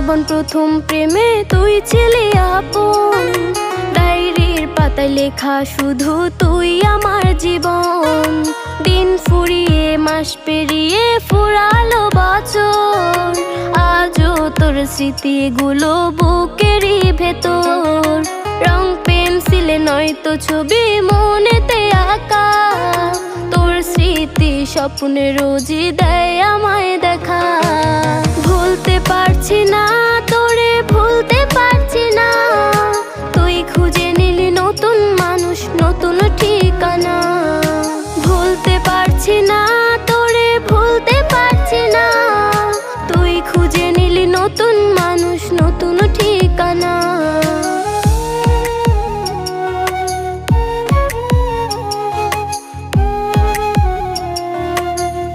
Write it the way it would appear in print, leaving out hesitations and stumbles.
জীবন প্রথম প্রেমে তুই ছিলি আপন, ডায়েরির পাতায় লেখা শুধু তুই আমার জীবন। দিন ফুরিয়ে মাস পেরিয়ে ফুরালো বছর, আজও তোর স্মৃতিগুলো বুকেরই ভেতর। রং পেন্সিলে নয়তো ছবি মনেতে আঁকা, তোর স্মৃতি স্বপ্নে রোজই দেয় আমায় দেখা। ভুলতে পারছি না তোরে, ভুলতে পারছি না, তুই খুঁজে নিলি নতুন মানুষ, নতুন ঠিকানা। ভুলতে পারছি না